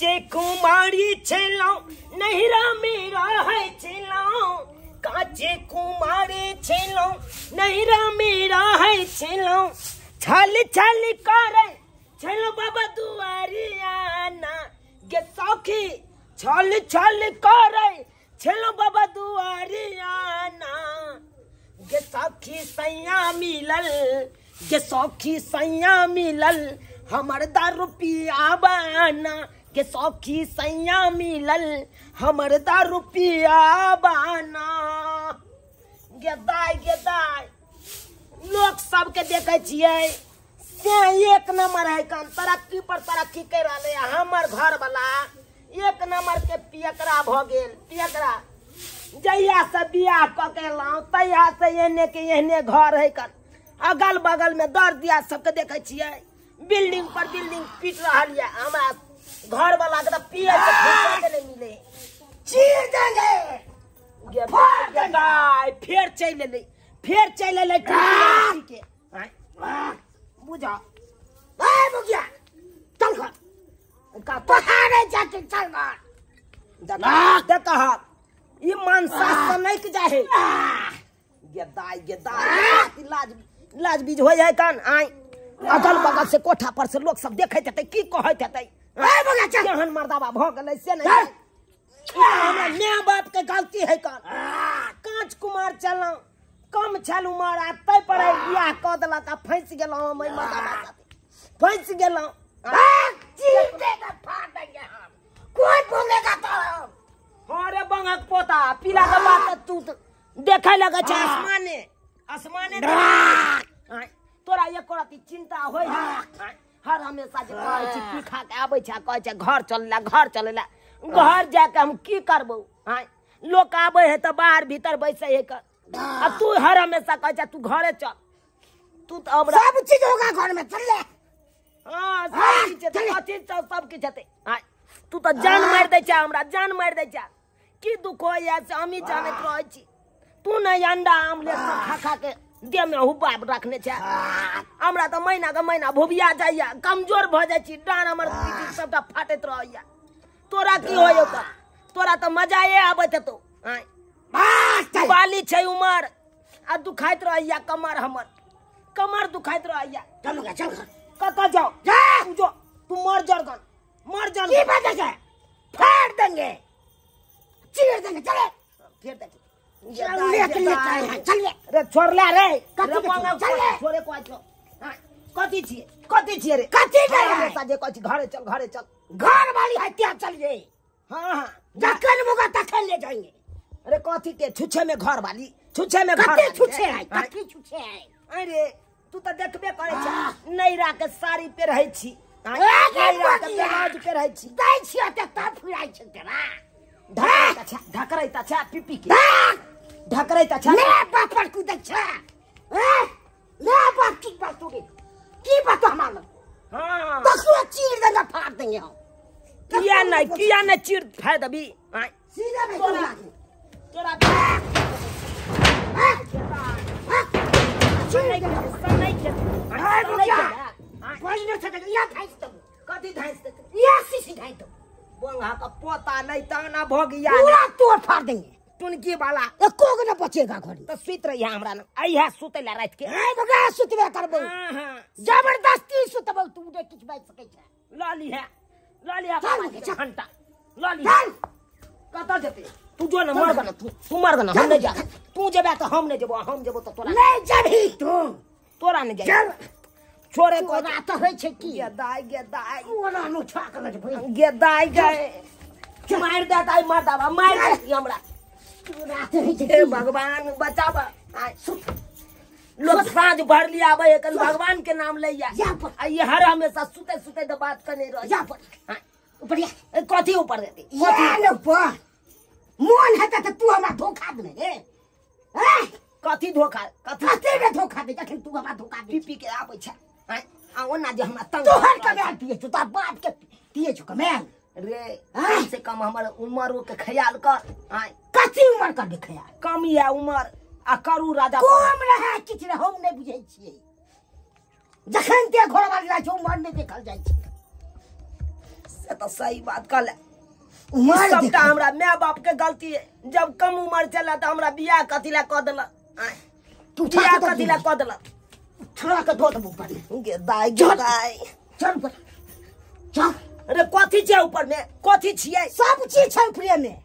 जे कुमारी छेलो नहिरा मेरा है छेलो काचे कुमारी छेलो नहिरा मेरा है छेलो छल छल करे छेलो बाबा दुआरिया ना गे सखी छल छल करे छेलो बाबा दुआरिया ना गे सखी सैया मिलल गे सखी सैया मिलल हमर 10 रुपया बना के सौखी सैया मिलल हमर 10 रुपया बना गेदाय लोग सबके देखे छियै से एक नंबर है कन तरक्की पर तरक्की कर रहे हमर घर वाला एक नंबर के पियकरा भ गेल पियकरा जहिया से बियाह क के लाऊं तहिया से एने के एहने घर है कन अगल बगल में दर दिया सबके देखे छियै बिल्डिंग पर बिल्डिंग पीट रहल है हमरा घर वाला के पिए के फुर्सत नहीं मिले चीर देंगे गाय फिर चल ले के बुझा ए बुगिया चल घर का पहाड़े जाके चल घर देखा ये मानसा से नहीं के जाए गेदाई लाज बीज हो जाए कान आई अगल बगल से कोठा पर से लोग सब देखे थे की कहत थे केहन मर्दाबा भ गेलै से नहीं हमरा माय बाप के गलती है कान कांच कुमार चलौ कम छल उमर आ तै पर बियाह क देलक आ फंस गेलौ हम मर्दाबा साथे फंस गेलौ जीते का फाड़ देंगे हम कोई बोलेगा तो अरे बंगक पोता पीला के बात तू देखे लगे छ आसमाने तोरा एक रति चिंता होय हर हमेशा जे कहै छी की खा के आबै छ कहै छ घर चलला घर जाके हम की करबो लोग आबै है त बाहर भीतर बैसे है कर आ तू हर हमेशा कहै छ तू घरे चल तू तो अब सब चीज होगा घर में चल ले हां सब चीज कथि सब की छते तू तो जान मार दे छ हमरा जान मार दे छ की दुख होय से हमी जानत रहै छी तू न अंडा आमलेट सब खा के दे में हुब्बा रखने छ हमरा तो महीना के महीना भुबिया जाइया कमजोर भ जाय छी डान हमर पीठी सबटा फाटत रहैया तोरा की होय त तोरा तो मजाए आबत तो बाली छै उमर आ दुखाइत रहैया कमर दुखाइत रहैया चल कत जाओ तू तू मर जरगन की बात है फाड़ देंगे चीर देंगे चले फिर देख रे छोड़ला रे छोड़े को आछो कथि छिए रे कथि हमेशा जे कहै छी घरे चल घर वाली हत्या चल जे हां जखन मुगा तखन ले जाएंगे अरे कथि के छुछे में घर वाली छुछे में घर कथि छुछे है अरे तू तो देखबे करे छ नैरा के साड़ी पे रहै छी नैरा के ब्लाउज पे रहै छी दै छी त तब फुराई छ तेरा ढकरैता छ पिपी के ढकरैता छ ले बापर कूदै छ ले बाप की बात तू की बात हमार हां तसुआ चीर देंगे फाड़ देंगे हम किया नहीं चीर फाड़ दबी सीधा में तोरा कथी धाइस या सीसी धाइ तो बोंगा का पोता नहीं ताना भगिया पूरा तोड़ फाड़ देंगे टुनकी वाला एको के न बचेगा घर तो सुत रही हमरा न आइहा सुतैला रात के ए बगा सुतबे करबो जबरदस्ती सुतबो तू दे किछ बात सकै छ लाली है बाबा के घंटा लाली कत जते तू जो न मर गन तू मर गन हम नहीं जा तू जेबे तो हम नहीं जेबो तो तोरा नहीं जबही तू तोरा नहीं जाई छोरे को रात होय छै की गेदाई ओना नु छाक लज भई गेदाई गए मार देताई मर्दाबा मार दे हमरा रात होय छै भगवान बचाबा लोग साँझ भर लिया आबे एकन भगवान के नाम लैया आ ये हर हमेशा सुते द बात करने रह जा पर ऊपर या कथि ऊपर देती ये ऊपर मन है त तू हमरा धोखा दे रे कथि धोखा कथि में धोखा दे जखन तू हमरा धोखा दे पी के आबै छ आ ओना जे हमरा तंग तोहर कमे पिए छ त बाप के पिए छ कमे रे कम से कम हमर उमर के ख्याल कर कथि उमर कर दे ख्याल कम या उमर आ करू राजा कम रहे किछ रे हम नहीं बुझै छियै जखन ते घर वाली राज उमर नहीं देखल जाय छै से तो सही बात कहले सबटा हमरा माय बाप के गलती है जब कम उम्र चला तो हमरा बियाह कथी ला क देला तू बियाह कथी ला क देला छोड़ा के धो दबो पर गे दाई चल पर चल अरे कथी छै ऊपर में कथी छियै सब चीज छै ऊपर में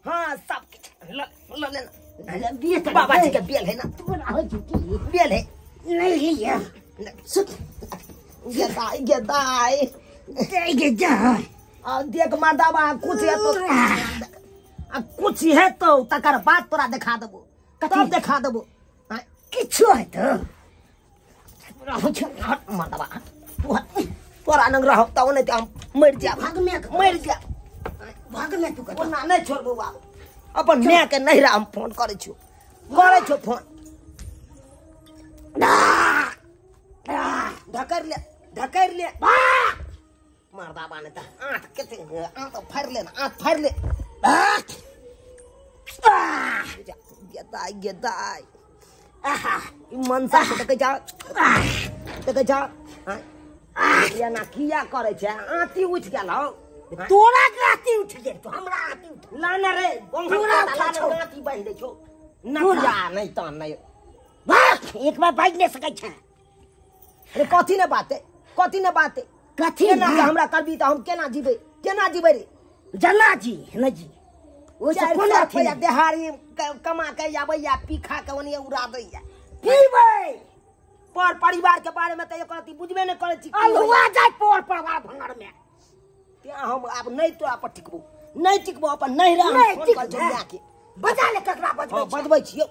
हां सब ल लेना बियाह बाबा जी के बेल है ना तू हो झूठी बेल है नहीं लिया सुत गे दाई देख मर्दाबा कुछ है तो तकर बाद तोरा देखा देबो तब देखा देबो किछु है तो मर्दाबा तोरा नंग रह त ओने त मर जा भाग में तू ओना नहीं छोड़बो बाबू अपन माय के नहिरा हम फोन करे छो फोन ढकर ले मर्दाबा ने त आंख केते आंख फाड़ ले गेदाई आहा मनसा के देखे जा या ना किया करे छे आंती उठ गेल हो तोरा के आंती उठ गेल तो हमरा आंती उठ लाना रे गोंगा आंती बांध दे छो नकिया नहीं त नहीं एक बार बाज ले सकै छे अरे कथी ने बात कथी ना हमरा करबी त हम केना जीबै रे जना जी न जी ओ से कोन अथी देहारी कमा के आबै या पीखा के ओने उड़ा दै या पीबै पर परिवार के बारे में त एक अथी बुझबे नै करै छी अलुआ जाय पर परिवार भंगर में ते हम अब नहीं तोरा पर टिकबो अपन नहीं रह फोन कर जोड़ा के बजा ले ककरा बजबै छियो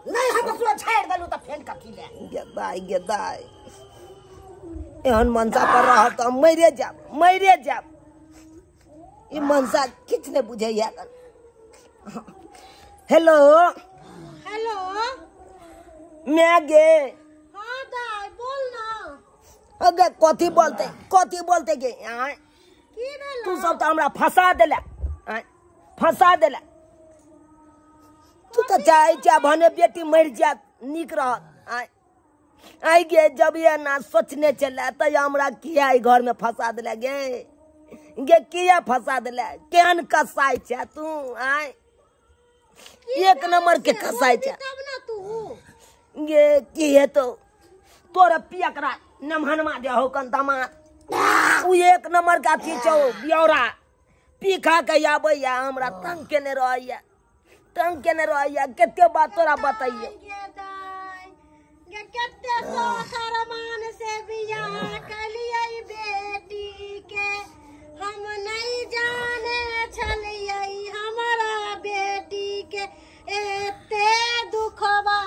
नहीं हम ओकरा छाड़ देलु त फेन कथी ले गेदाई एहन मनसा पर रह तो मरे जाब ई मनसा किछ ने बुझे या हेलो मैं गे हां दाई बोल ना अगे कथी बोलते गे की भेल तू सब तो हमरा फंसा देला तू तो चाहे भने बेटी मर जात निक रहत आई गे जब ये ना सोचने चला तो हमरा किया घर में फंसा दिला गे किया फंसा दिला केहन कसाई छे तू आय एक नंबर के कसाई छे तब ना तू गे की है तो तोरा पियकरा नमहनमा दे हो कन दामाद उ एक नंबर का थी छौ बियौरा पीखा के आबै या हमरा तंग केने रहैया केते बात तोरा बताइए केते मान से बियाह कलियै बेटी के हम नहीं जाने छलियै हमरा बेटी के एते दुखबा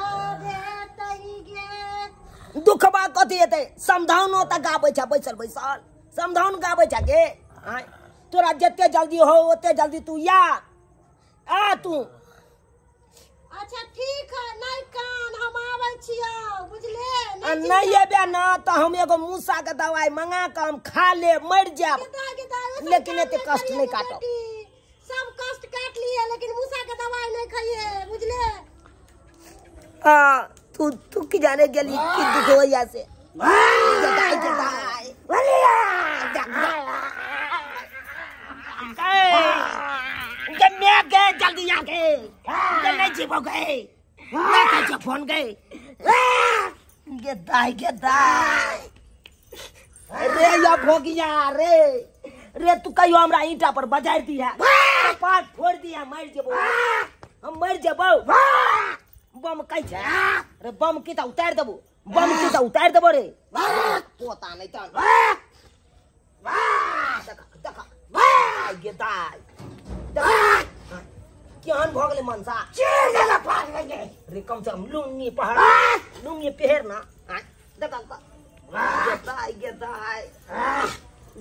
देतै गे दुखबा कथी हेतै समझाउनो त गाबै छ बैसल समझाउन गाबै छ गे तोरा जते जल्दी हो ओते जल्दी तू आ तू अच्छा ठीक है नहीं कान हम आबै छियो बुझले नहीं एबे ना तो हम एगो मूसा के दवाई मंगा के हम खा ले मर जाब लेकिन एते कष्ट नहीं काटो सब कष्ट काट लिए लेकिन मूसा के दवाई नहीं खाइए बुझले तू की जाने गेली की दुख होया से जल्दी आके नहीं जीवो गए फोन गए गेदाई रे या भोगिया रे तू कहियो हमरा ईंटा पर बजाय दिया पाट फोड़ दिया मर जेबो बम कहि छै रे बम की त उतार देबो रे पोता नहीं त देखा गेदाई केहन भ गेलै मनसा चेला पार लगे रे कम से कम लुंगी पहर ना गेदाई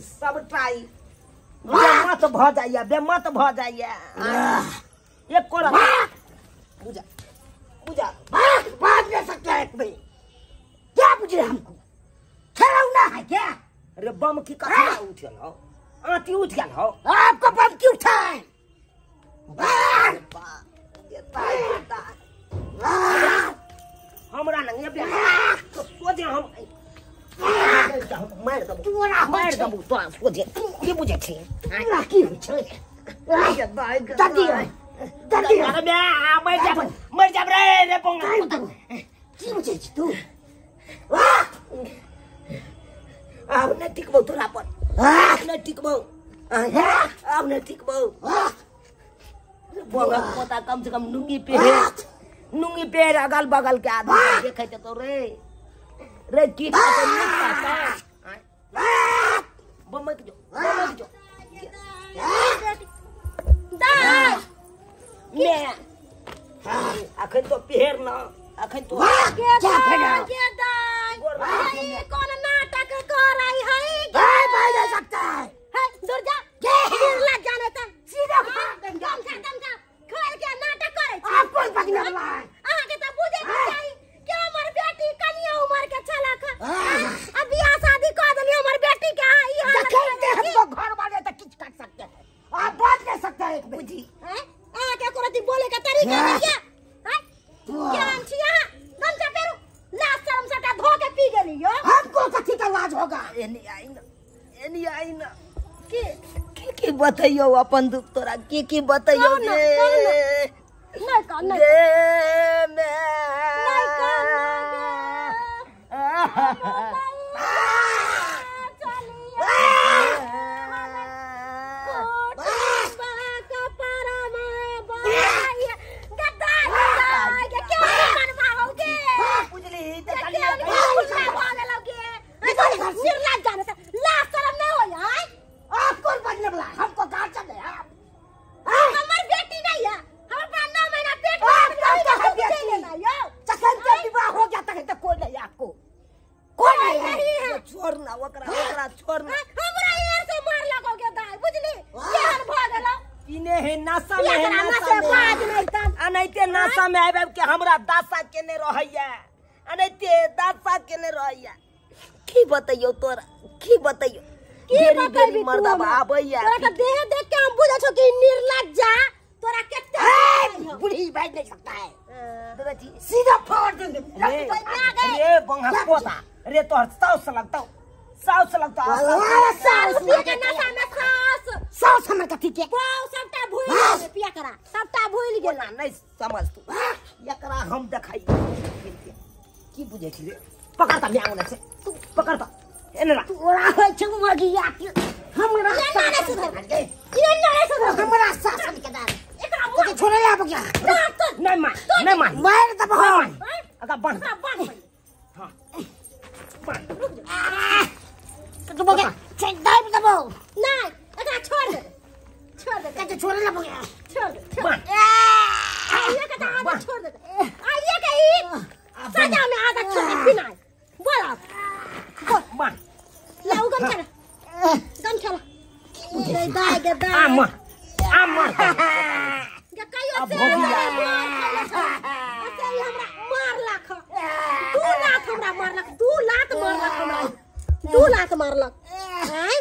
सब ट्राई बेमत भ जाइए एक कोरा बुझा बात नहीं सकता है भाई क्या बुझे हमको खिलौना है क्या अरे बम की कथा उठल हो आंटी उठ गया हो आपको बम क्यों उठाए हमरा नहीं तो सोचे हम मार मार दबू तो बुझे की बुझे छी पूरा की होइ छै दादी दादी अरे मैं मर जा रे पोंगा की बुझे छी तू अब न टिकबो तोरा पर न टिकबो अब न टिकबो बोगा पोता कम से कम नुंगी पे अगल बगल के आदमी देखे तो रे की तो नहीं पाता बमक जो दाई मैं अखन तो पेहर ना अखन तो के दाई ये कौन नाटक कर रही है काय भाई जा सकता है दूर जा गिर लग जाने तक सीधा दम का खोल के नाटक करे आप कोई पकड़ने वाला है आहा के तो बुझे चाहिए क्यों हमर बेटी कनिया उम्र के छला अब बियाह शादी कर देली हमर बेटी के ई देखते हमको घर वाले तक किच काट सकते हैं आप बात कर सकते हैं एक बुझी हैं आ के कोरती बोले का तरीका नहीं क्या हैं क्या छिया दम से पेरू लास्ट शर्म सटा धो के पी गेली यो हमको कथी का लाज होगा एनी आई ना की बताइयो अपन दुख तोरा की बताइयो गे नहीं कर नहीं गे मैं हमको गाड़ चल गया हमर बेटी नहीं है हमर प्राण 9 महीना पेट में लेना यो चकन के विवाह हो गया तक कोई नहीं आपको कोई नहीं है छोड़ना ओकरा छोड़ना हमरा यार से मार लगोगे दाई बुझली केहन भ गेलो इने है नासा में एकरा ना से बाज नहीं तन अनैते नासा में आबे के हमरा दासा केने रहैया अनैते दासा केने रहैया की बताइयो तोरा की बताइयो की मर्दा आबैया तोरा देह देख के हम बुझै छौ कि निर्लज्जा तोरा केते बुढ़ी बैठ नहीं सकता है बेटी सीधा फाड़ देंगे रे बंगा पोता रे तोहर साउस लगता साल पिया के नशा में खास साउस हमर कथी के पाव सबटा भूल गेल पिया करा सबटा भूल गेल ना नहीं समझ तू एकरा हम देखाई की बुझे छी रे पकड़ता मैं आउने से तू पकड़ता एने ला तोरा होय छ मगिया हमरा नाने सुधर ये नाने सुधर हमरा शासन के दार एकरा तो छोड़े आ गया नहीं मार दब हम अगा बन हां तो बोगे चेक दाब दबो नहीं एकरा छोड़ दे कते छोड़े ला बोगे छोड़ दे बन आइए का आधा छोड़ दे आइए का ई सजा में आधा छोड़ दे बिना बोला बन लाऊ गम चला गे दाई गे दाई आमा गे कहियो से असे हमरा मार लाख 2 लाख हमरा मार लाख 2 लाख मार लाख हमरा 2 लाख मार लाख हैं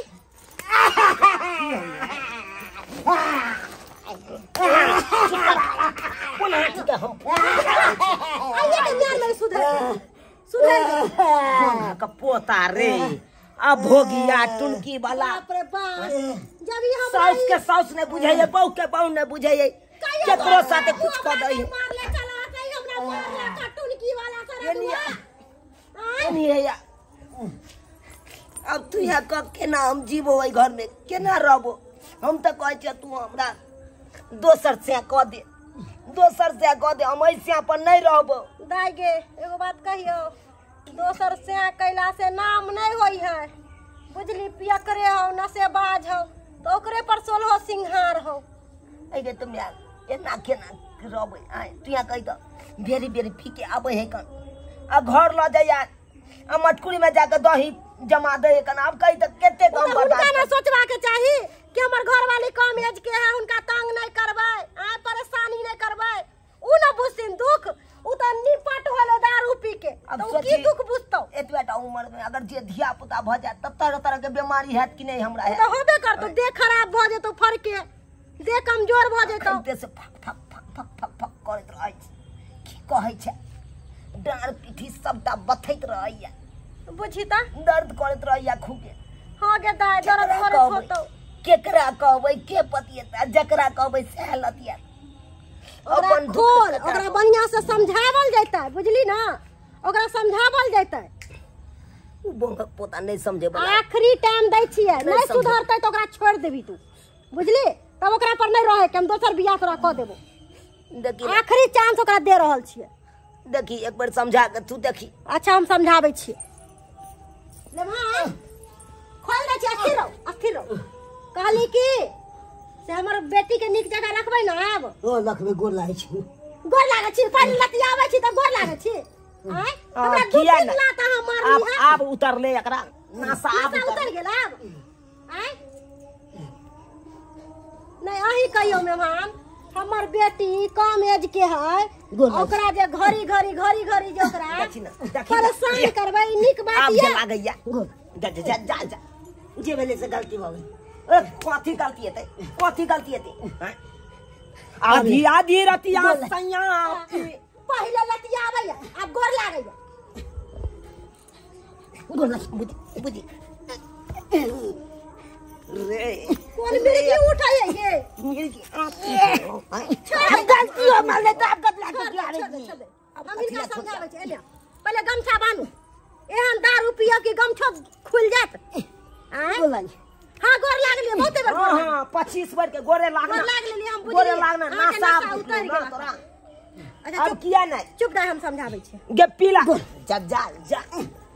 कोन हाथ के हम आइए के ज्ञान में सुधर का पोता रे अब भोगिया टुनकी वाला बाप रे बाप जब ये हम साउस के साउस ने बुझाइए बहू के बहू ने बुझाइए केकरो साथे कुछ कर दई मार ले चला कहीं हमरा मार ले टुनकी वाला कर दुआ नहीं है या अब तू यहाँ कब केना हम जीवो ओइ घर में केना रहबो हम तो कहै छ तू हमरा दोसर से कह दे हम ऐसे पर नहीं रहबो दाई गे एगो बात कहियो दोसर से कैला से नाम नहीं होई है बुझली पिया करे हो नशेबाज हो तो ओकरे पर 16 सिंहार हो ऐगे तुम यार एना केना रहबे आय तू यहाँ कहि त बेरी फीके आबे है कन आ घर ल जाय यार आ मटकुरी में जाके दही जमा दे कन अब कहि त केते कम उनका ना बता सोचवा के चाही कि हमर घर वाली कम एज के है उनका तंग नहीं करबै आ परेशानी नहीं करबै उ न बुझिन दुख उ त निपट होले दारू पी के अब तो की दुख बुझतौ एतबेटा उम्र में अगर जे धिया पुता भ जाए तब तरह के बीमारी हैत कि नहीं हमरा है तो होबे कर तो देह खराब भ जेतो फरके देह कमजोर भ जेतो खंते से फक करत रहै छै की कहै छै डाँड़ पीठी सबटा बथैत रहैया बुझी त दर्द करत रहैया खूबे हाँ गे दाई दर्द करत होतो केकरा कहबै के पतियता जकरा कहबै सह लतिया ओकरा खोल ओकरा बढ़िया से समझावल जैतै बुझली ना ओकरा समझावल जैतै उ बोंगक पोता नहीं समझे बला आखरी टाइम दै छियै नहीं सुधरतै तो ओकरा छोड़ देबी तू बुझली तब ओकरा पर नहीं रहे के हम दोसर बियाह तोरा क देबो देखी आखरी चांस ओकरा दे रहल छियै देखी एक बार समझा के तू देखी अच्छा हम समझाबै छियै ले भाई खोल दे छी अस्थिर रहो कहली की से हमर बेटी के निक जगह रखबै ना आब ओ लखबे गोर लागै छी गोर लागै छी पानी लतियाबै छी त गोर लागै छी आय हमरा किया दूध ना लाता हम मारली है अब उतरले एकरा नासा अब उतर गेल अब आय नहीं अही कहियो मेहमान हमर बेटी कम एज के है ओकरा जे घड़ी जे ओकरा परेशान करबै निक बात ये लागैया जा जा जा जे भेले से गलती भ गेल कथी गलती हेतै आधी आधी रतिया सैया पहिले लतियाबै अब गोर लागैया गोर लाग बुझी रे कोन मिर्गी उठाए ये मिर्गी अब गलती हो माले त अब गलत लाग गया रे हम इनका समझाबै छै एलिया पहिले गमछा बांधू एहन दारू पियो कि गमछा खुल जात आय गोर लाग हां गोर लागलिए बहुते बार हां 25 बार के गोरे लागना गोर लाग लेली हम बुझली गोरे लागना नासा उतर गेल तोरा अच्छा अब किया नहीं चुप रह हम समझाबै छी गे पीला जा जा जा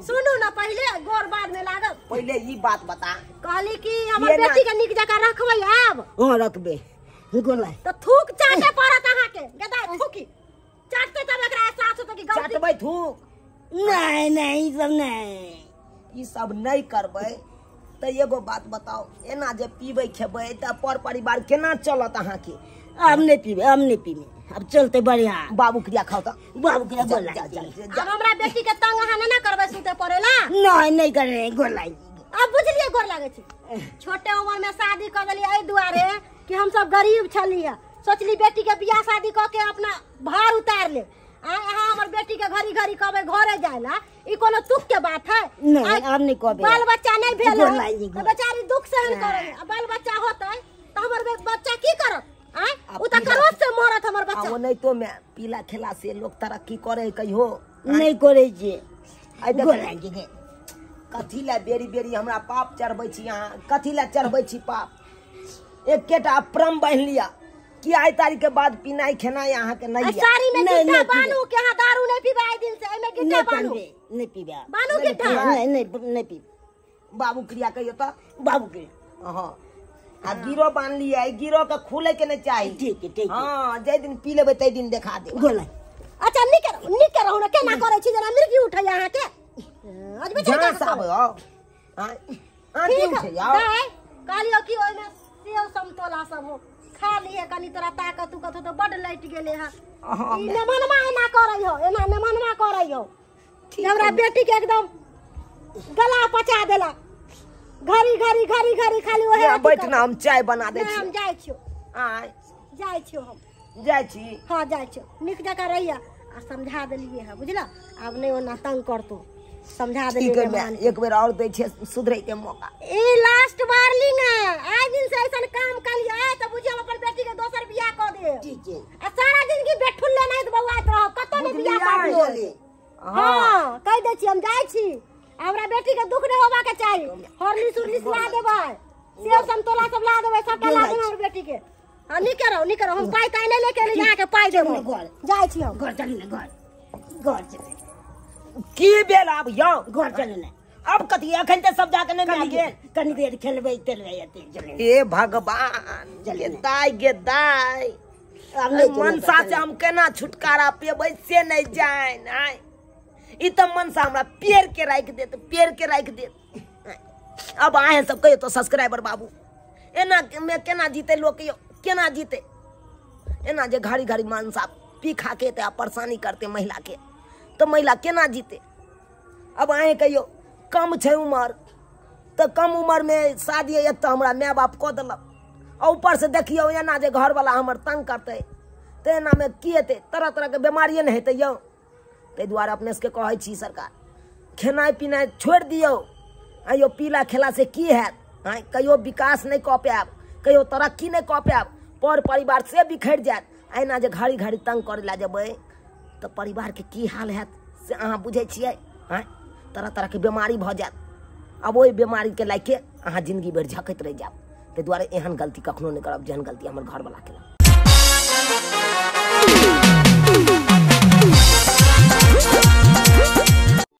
सुनू ना पहिले गोर बाद में लागब पहले ये बात बता कहली कि हमर बेटी के निक जगह रखबै आब हां रखबे गोर लाग तो थूक चाटे पड़त अहाँ के गदा थूकी चाटते तब एकरा एहसास होतै कि गलती चाटबै थूक नहीं सब नहीं ई सब नहीं करबै त एगो बात बताओ एना जे पीबै खेबै त पर परिवार केना चलत अहाँ के अब नहीं पीबे अब चलते बढ़िया बाबू क्रिया खाओ त बाबू के गोर लाग अब हमरा बेटी के तंग अहाँ ना करबै सुते पड़ेला नहीं करे गोर लाग अब बुझलिए गोर लागे छी छोटे उम्र में शादी कर देली एई दुआरे कि हम सब गरीब छलिए सोचली बेटी के बियाह शादी क के अपना भार उतार ले अहाँ हमर बेटी के घड़ी कहबै घरे जायला ई कोनो दुख के बात है नहीं अब नहीं कहबे बाल बच्चा नहीं भेल गोर लाग तो बेचारी दुख सहन करे बाल बच्चा होतै त हमर बच्चा की करत आय उ त करोड़ से मरत हमर बच्चा वो नहीं तो मैं पीला खेला से लोग तरक्की करे कहियो नहीं करे जे आई गोर देख लाग गे कथी ला बेरी हमरा पाप चढ़बै छी अहाँ कथी ला चढ़बै छी पाप एकेटा प्रण बांध लिया कि आई तारीख के बाद पिनाई खेनाई अहाँ के नहीं है साड़ी में गिट्टा बानू के अहाँ दारू नहीं पीबे आई दिन से एमे गिट्टा बानू नहीं पीबे बानू गिट्टा नहीं पी बाबू क्रिया कहियो त बाबू के हां आ गिरो बांध लिया गिरो के खुले के नहीं चाहिए ठीक है हां जे दिन पी लेबै तै दिन देखा दे गोर लाग अच्छा निक रहू ना केना करे छी जना मिर्गी उठै अहाँ के आज बेटा जहाँ साब हो आंटी उठे आओ नहीं कालियो की ओइ में सेव समतोला सब हो खा लिए कनी तोरा ताकत कतो तो बड लट गेले है ई नेमनमा एना करै हो एना नेमनमा करै हो हमरा बेटी के एकदम गला पचा देला घरी खाली ओहे बैठना हम चाय बना दे छी हम जाय छियो आय जाय छियो हम जाय छी हां जाय छियो निक जका रहिया आ समझा देलिए है बुझला अब नहीं ओना तंग करतो समझा देलिए एक बेर और दै छै सुधरै के मौका ए लास्ट वार्निंग है आज दिन से ऐसा काम कलिए आए तो बुझियो अपन बेटी के दोसर बियाह क दे ठीक है आ सारा जिंदगी बेठुल्ले नहीं तो बौआत रहो कतो नहीं बियाह कर दियो हां कह दे छी हम जाय छी हमरा बेटी के दुख नहीं होबा के चाहिए हरली सुरली ला देबै सेव संतोला सब ला देबै सबटा ला देबै हमर बेटी के हां नहीं करो हम पाई काई नहीं लेके यहां के पाई देबै जाय छी हम घर चली ना घर चले की भेल आब यौ घर चले ना अब कथी एखन ते सब जाके नहीं मिल गेल कनी देर खेलबै तेलबै चले हे भगवान गे दाई अब नहीं मनसा से हम केना छुटकारा पेबै से नहीं जान आय ई त मनसा हमरा पेड़ के राख देत अब आए सब कहियो तो सब्सक्राइबर बाबू एना में केना जीते लोग के केना जीते एना जे घड़ी मनसा पी खा के ते परेशानी करते महिला के तो महिला केना जीते अब आए कहियो कम छै उम्र तो कम उम्र में शादी है तो हमरा माय बाप कऽ देलक और ऊपर से देखियो एना जे घर वाला हमर तंग करते तो एना में की हेतै तरह के बीमारिये नहीं हेतै यौ ताहि दुआरे अपने सबके कहै छी सरकार खेनाइ पिनाइ छोड़ि दियौ आइयो पीला खेला से की हैत कहियो विकास नहीं कऽ पायब कहियो तरक्की नहीं कऽ पायब पर परिवार से बिखर जायत एना जे घड़ी घड़ी तंग करे ला जेबै तो परिवार के की हाल हैत से अहाँ बुझे छियै तरह तरह के बीमारी भऽ जायत अब ओहि बीमारी के लायके अहाँ जिंदगी भरि झकैत रह जायब ताहि दुआरे एहन गलती कखनो नहीं करब जेहन गलती हमर घर वाला केलक।